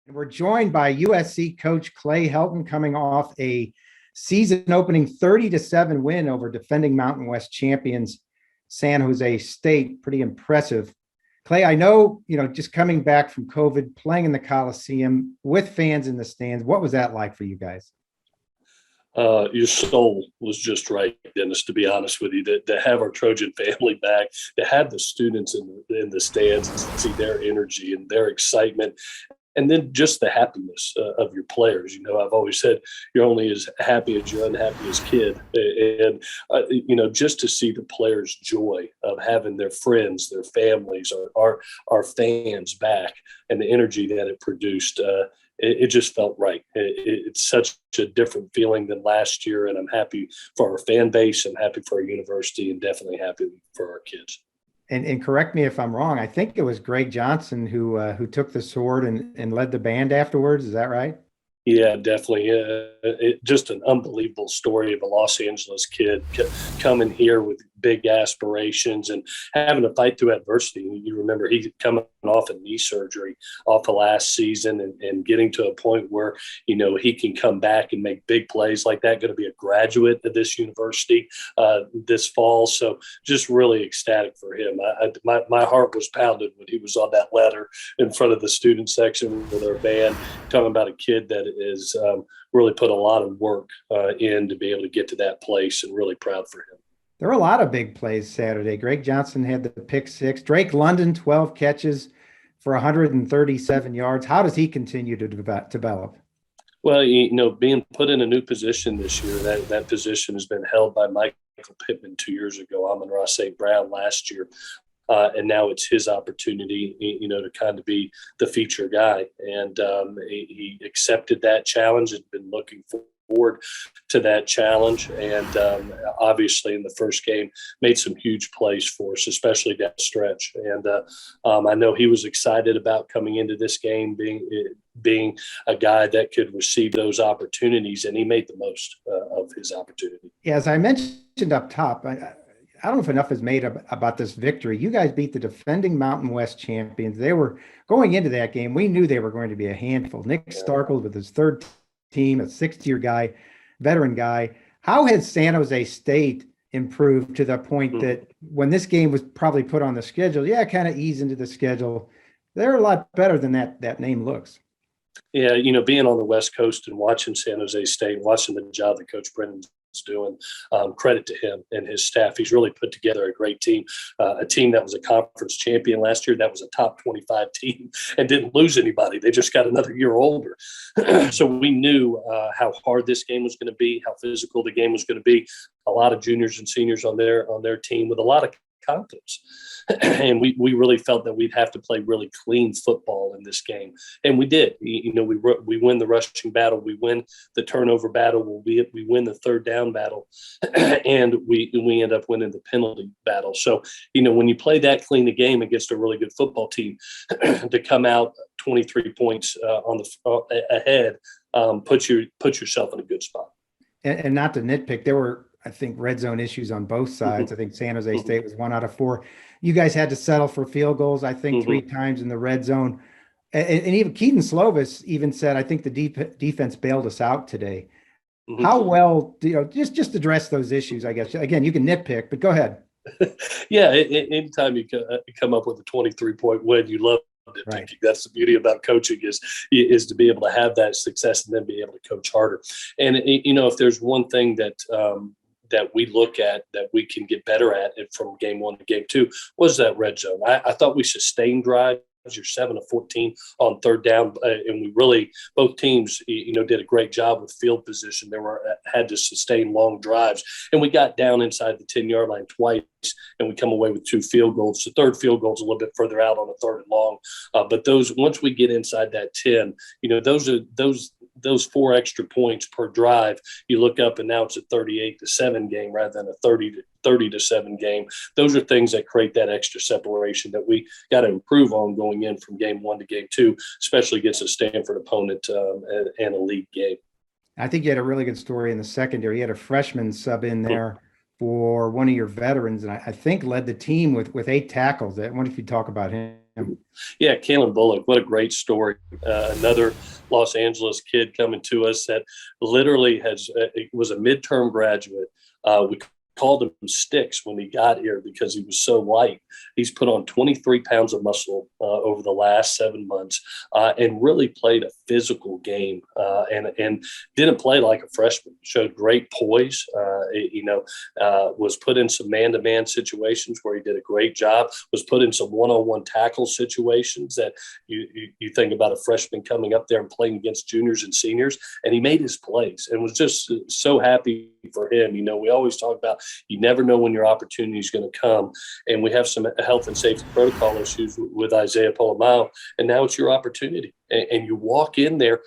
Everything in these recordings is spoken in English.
And we're joined by USC coach Clay Helton coming off a season opening 30-7 win over defending Mountain West champions San Jose State. Pretty impressive. Clay, I know, just coming back from COVID, playing in the Coliseum with fans in the stands, what was that like for you guys? Your soul was just right, Dennis, to be honest with you, to have our Trojan family back, to have the students in the stands and see their energy and their excitement. And then just the happiness of your players. I've always said you're only as happy as your unhappiest kid. And just to see the players' joy of having their friends, their families, our fans back, and the energy that it produced, it just felt right. It's such a different feeling than last year, and I'm happy for our fan base. I'm happy for our university, and definitely happy for our kids. And correct me if I'm wrong. I think it was Greg Johnson who took the sword and led the band afterwards. Is that right? Yeah, definitely. Just an unbelievable story of a Los Angeles kid coming here with big aspirations and having to fight through adversity. You remember he coming off a knee surgery off of last season and getting to a point where, he can come back and make big plays like that, going to be a graduate of this university this fall. So just really ecstatic for him. My heart was pounded when he was on that ladder in front of the student section with our band, talking about a kid that is really put a lot of work in to be able to get to that place, and really proud for him. There were a lot of big plays Saturday. Greg Johnson had the pick six. Drake London, 12 catches for 137 yards. How does he continue to develop? Well, being put in a new position this year, that position has been held by Michael Pittman 2 years ago, Amon-Ra St. Brown last year. And now it's his opportunity, to kind of be the feature guy. And he accepted that challenge and been looking forward to that challenge. And obviously in the first game made some huge plays for us, especially down the stretch. And I know he was excited about coming into this game, being a guy that could receive those opportunities, and he made the most of his opportunity. Yeah, as I mentioned up top, I don't know if enough is made about this victory. You guys beat the defending Mountain West champions. They were going into that game. We knew they were going to be a handful. Nick Starkle with his third team, a sixth-year guy, veteran guy. How has San Jose State improved to the point that when this game was probably put on the schedule, kind of ease into the schedule, they're a lot better than that name looks. Yeah, being on the West Coast and watching San Jose State, watching the job that Coach Brennan's doing, credit to him and his staff. He's really put together a great team, a team that was a conference champion last year, that was a top 25 team and didn't lose anybody. They just got another year older. So we knew how hard this game was going to be, how physical the game was going to be. A lot of juniors and seniors on their team with a lot of confidence. And we really felt that we'd have to play really clean football in this game. And we did. We win the rushing battle. We win the turnover battle. We win the third down battle. And we end up winning the penalty battle. So, when you play that clean a game against a really good football team, to come out 23 points ahead, put yourself in a good spot. And not to nitpick, there were, I think, red zone issues on both sides. I think San Jose State was 1 out of 4. You guys had to settle for field goals, I think, 3 times in the red zone. And even Keaton Slovis even said, I think the defense bailed us out today. How well, just address those issues, I guess. Again, you can nitpick, but go ahead. Yeah, anytime you come up with a 23-point win, you love it. Right. That's the beauty about coaching is to be able to have that success and then be able to coach harder. And, if there's one thing that we look at that we can get better at it from game 1 to game 2 was that red zone. I thought we sustained drives. You're 7 of 14 on third down, and we really, both teams, did a great job with field position. Had to sustain long drives, and we got down inside the 10-yard line twice, and we come away with 2 field goals. The third field goal is a little bit further out on a third and long, but those, once we get inside that 10, those 4 extra points per drive. You look up, and now it's a 38-7 game rather than a 30-7 game. Those are things that create that extra separation that we got to improve on going in from game 1 to game 2, especially against a Stanford opponent and a league game. I think you had a really good story in the secondary. You had a freshman sub in there for one of your veterans, and I think led the team with 8 tackles. I wonder if you talk about him. Yeah, Kalen Bullock, what a great story. Another Los Angeles kid coming to us that literally was a midterm graduate. We called him Sticks when he got here because he was so light. He's put on 23 pounds of muscle over the last 7 months and really played a physical game and didn't play like a freshman. Showed great poise. Was put in some man-to-man situations where he did a great job. Was put in some one-on-one tackle situations that you think about a freshman coming up there and playing against juniors and seniors, and he made his plays and was just so happy for him. We always talk about you never know when your opportunity is going to come. And we have some health and safety protocol issues with Isaiah Polamalu, and now it's your opportunity. And you walk in there.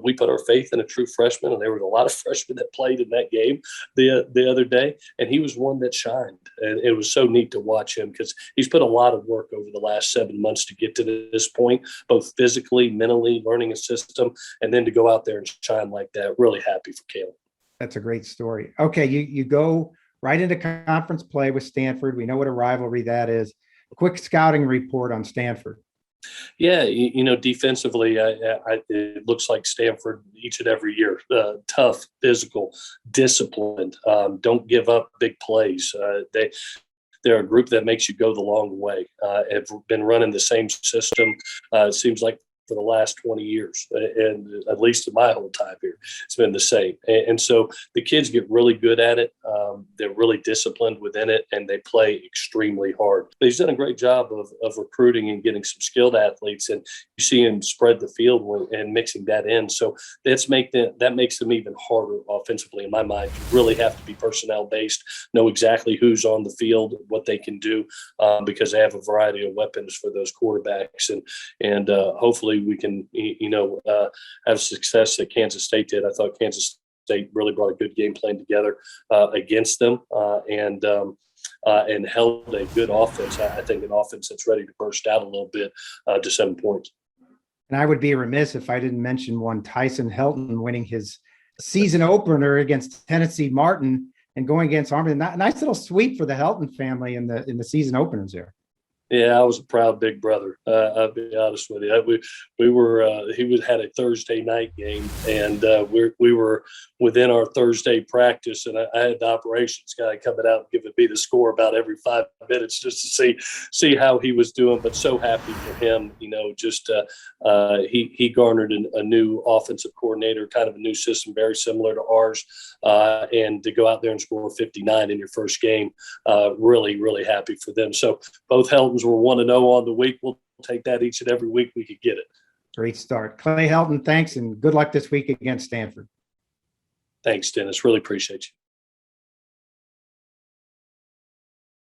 We put our faith in a true freshman, and there were a lot of freshmen that played in that game the other day, and he was one that shined. And it was so neat to watch him because he's put a lot of work over the last 7 months to get to this point, both physically, mentally, learning a system, and then to go out there and shine like that. Really happy for Caleb. That's a great story. Okay, you go right into conference play with Stanford. We know what a rivalry that is. Quick scouting report on Stanford. Yeah, defensively, it looks like Stanford each and every year. Tough, physical, disciplined. Don't give up big plays. They're a group that makes you go the long way. Have been running the same system. It seems like for the last 20 years, and at least in my whole time here, it's been the same. And so the kids get really good at it. They're really disciplined within it, and they play extremely hard. But he's done a great job of recruiting and getting some skilled athletes, and you see him spread the field and mixing that in. So that makes them even harder offensively in my mind. You really have to be personnel based, know exactly who's on the field, what they can do, because they have a variety of weapons for those quarterbacks, and hopefully we can have success that Kansas State did. I thought Kansas State really brought a good game plan together against them and held a good offense. I think an offense that's ready to burst out a little bit to 7 points. And I would be remiss if I didn't mention one Tyson Helton winning his season opener against Tennessee Martin and going against Army. Nice little sweep for the Helton family in the season openers there. Yeah, I was a proud big brother. I'll be honest with you. He had a Thursday night game, and we were within our Thursday practice, and I had the operations guy coming out and giving me the score about every 5 minutes just to see how he was doing. But so happy for him, he garnered a new offensive coordinator, kind of a new system, very similar to ours, and to go out there and score 59 in your first game, really, really happy for them. So both Heltons were 1-0 on the week. We'll take that each and every week we could get it. Great start. Clay Helton, thanks, and good luck this week against Stanford. Thanks, Dennis. Really appreciate you.